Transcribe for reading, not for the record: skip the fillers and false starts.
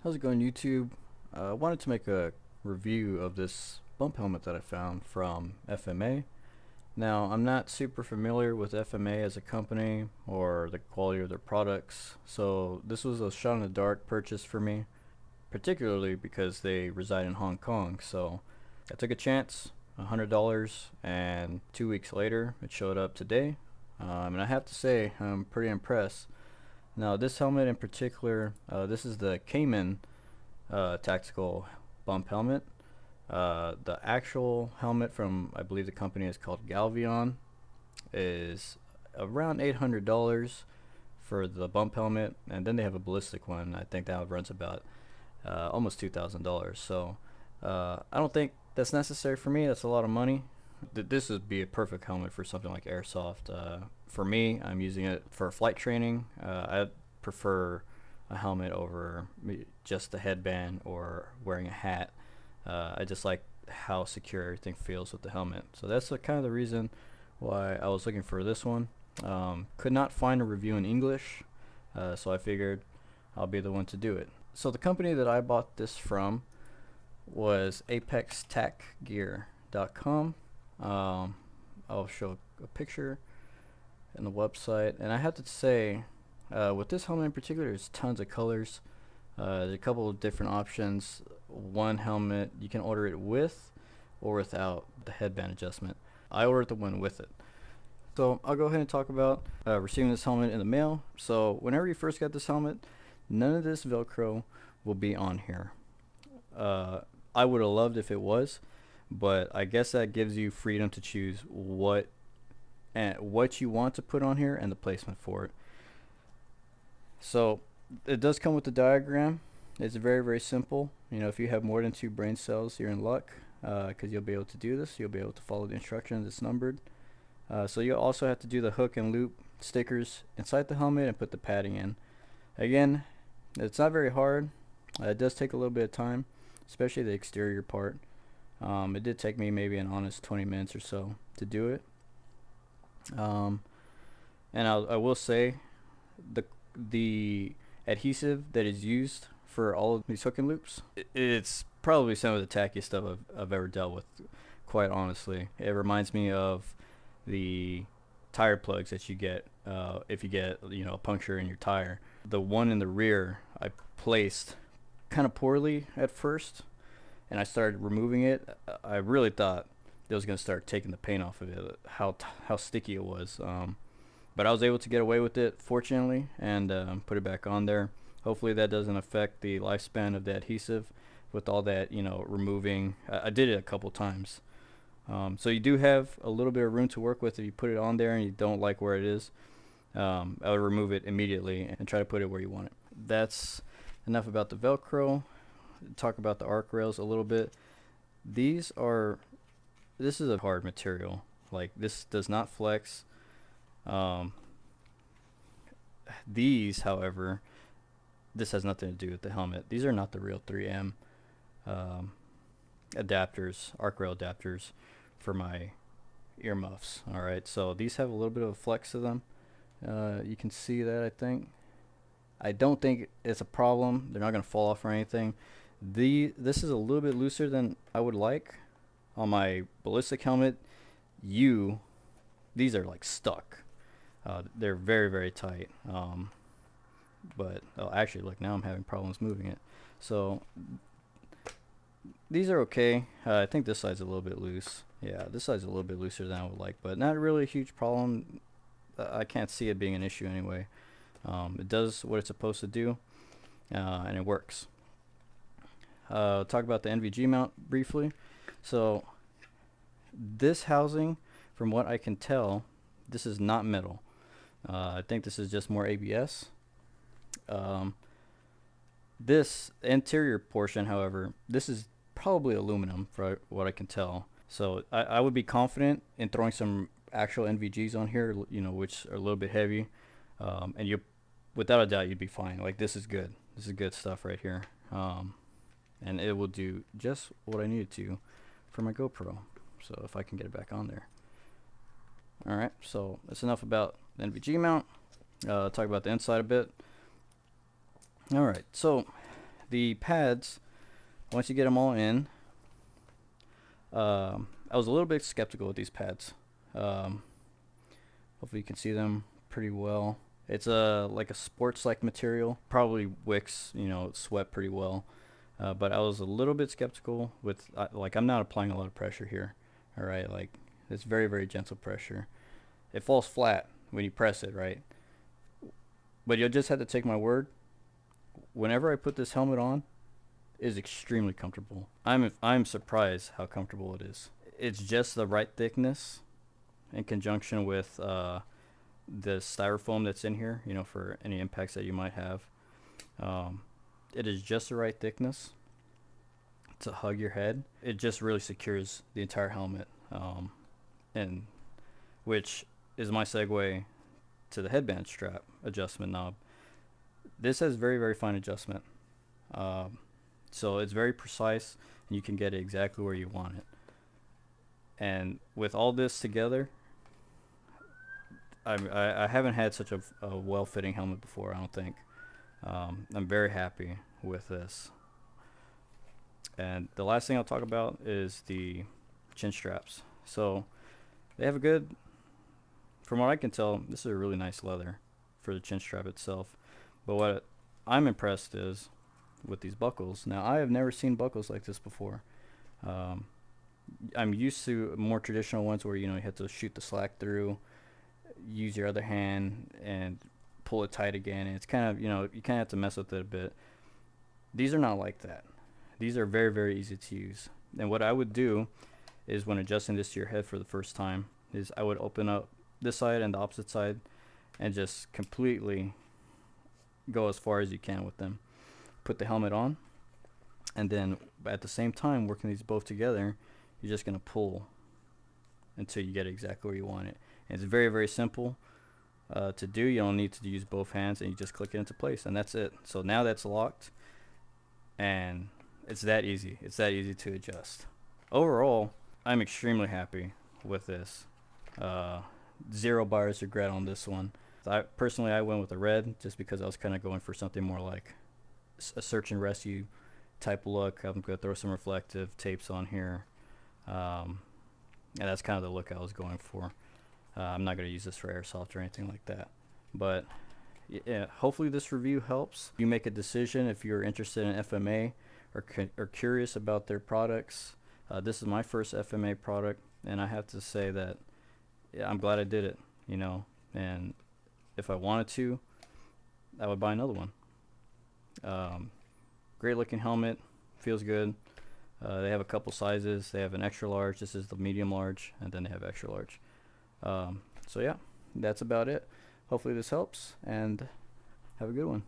How's it going, YouTube? I wanted to make a review of this bump helmet that I found from FMA. Now, I'm not super familiar with FMA as a company or the quality of their products, so this was a shot in the dark purchase for me, particularly because they reside in Hong Kong. So I took a chance, $100, and 2 weeks later it showed up today. And I have to say, I'm pretty impressed. Now, this helmet in particular, this is the Cayman tactical bump helmet. The actual helmet from, I believe the company is called Galvion, is around $800 for the bump helmet, and then they have a ballistic one. I think that runs about almost $2,000. So I don't think that's necessary for me. That's a lot of money. This would be a perfect helmet for something like airsoft. For me, I'm using it for flight training. I prefer a helmet over just the headband or wearing a hat. I just like how secure everything feels with the helmet. So that's kind of the reason why I was looking for this one. Could not find a review in English, so I figured I'll be the one to do it. So the company that I bought this from was apextacgear.com. I'll show a picture in the website, and I have to say, with this helmet in particular, there's tons of colors. There's a couple of different options. One helmet you can order it with or without the headband adjustment. I ordered the one with it. So I'll go ahead and talk about receiving this helmet in the mail. So whenever you first get this helmet, none of this Velcro will be on here. I would have loved if it was, but I guess that gives you freedom to choose what you want to put on here and the placement for it. So it does come with the diagram. It's very, very simple. You know, if you have more than 2 brain cells, you're in luck, because you'll be able to do this. You'll be able to follow the instructions. It's numbered. So you'll also have to do the hook and loop stickers inside the helmet and put the padding in. Again, it's not very hard. It does take a little bit of time, especially the exterior part. It did take me maybe an honest 20 minutes or so to do it. And I will say, the adhesive that is used for all of these hook and loops, it's probably some of the tackiest stuff I've ever dealt with, quite honestly. It reminds me of the tire plugs that you get if you get a puncture in your tire. The one in the rear I placed kind of poorly at first, and I started removing it. I really thought it was going to start taking the paint off of it, how sticky it was. But I was able to get away with it, fortunately, and put it back on there. Hopefully that doesn't affect the lifespan of the adhesive with all that, removing. I did it a couple times. So you do have a little bit of room to work with if you put it on there and you don't like where it is. I would remove it immediately and try to put it where you want it. That's enough about the Velcro. Talk about the arc rails a little bit. This is a hard material. Like, this does not flex. These, however, this has nothing to do with the helmet. These are not the real 3M adapters, arc rail adapters for my earmuffs. All right, so these have a little bit of a flex to them. You can see that, I think. I don't think it's a problem. They're not going to fall off or anything. This is a little bit looser than I would like. On my ballistic helmet, these are like stuck. They're very, very tight. But actually, look, now I'm having problems moving it. So these are okay. I think this side's a little bit loose. Yeah, this side's a little bit looser than I would like, but not really a huge problem. I can't see it being an issue anyway. It does what it's supposed to do, and it works. Talk about the NVG mount briefly. So this housing, from what I can tell, this is not metal. I think this is just more ABS. This interior portion, however, this is probably aluminum for what I can tell. So I would be confident in throwing some actual NVGs on here, which are a little bit heavy, and without a doubt, you'd be fine. Like, this is good. This is good stuff right here, and it will do just what I need it to for my GoPro. So if I can get it back on there. All right, so that's enough about the NVG mount. Talk about the inside a bit. All right, so the pads, once you get them all in, I was a little bit skeptical with these pads. Hopefully you can see them pretty well. It's like a sports-like material. Probably wicks, sweat pretty well. But I was a little bit skeptical with, like, I'm not applying a lot of pressure here. All right, like, it's very, very gentle pressure. It falls flat when you press it, right? But you'll just have to take my word. Whenever I put this helmet on, it is extremely comfortable. I'm surprised how comfortable it is. It's just the right thickness in conjunction with the styrofoam that's in here, for any impacts that you might have. It is just the right thickness to hug your head. It just really secures the entire helmet, and which is my segue to the headband strap adjustment knob. This has very, very fine adjustment, so it's very precise, and you can get it exactly where you want it. And with all this together, I haven't had such a well-fitting helmet before, I don't think. I'm very happy with this. And the last thing I'll talk about is the chin straps. So they have a good, from what I can tell, this is a really nice leather for the chin strap itself. But what I'm impressed is with these buckles. Now, I have never seen buckles like this before. I'm used to more traditional ones where you have to shoot the slack through, use your other hand and pull it tight again, and it's kind of, you kind of have to mess with it a bit. These are not like that. These are very, very easy to use. And what I would do is, when adjusting this to your head for the first time, is I would open up this side and the opposite side and just completely go as far as you can with them. Put the helmet on, and then at the same time, working these both together, you're just going to pull until you get it exactly where you want it. And it's very, very simple to do. You don't need to use both hands, and you just click it into place, and that's it. So now that's locked, and it's that easy. It's that easy to adjust. Overall, I'm extremely happy with this. Zero buyer's regret on this one. I went with the red just because I was kind of going for something more like a search and rescue type look. I'm going to throw some reflective tapes on here, and that's kind of the look I was going for. I'm not going to use this for airsoft or anything like that. But yeah, hopefully this review helps you make a decision if you're interested in FMA or curious about their products. This is my first FMA product, and I have to say that I'm glad I did it, and if I wanted to, I would buy another one. Great looking helmet, feels good. They have a couple sizes. They have an extra large. This is the medium large, and then they have extra large. So yeah, that's about it. Hopefully this helps, and have a good one.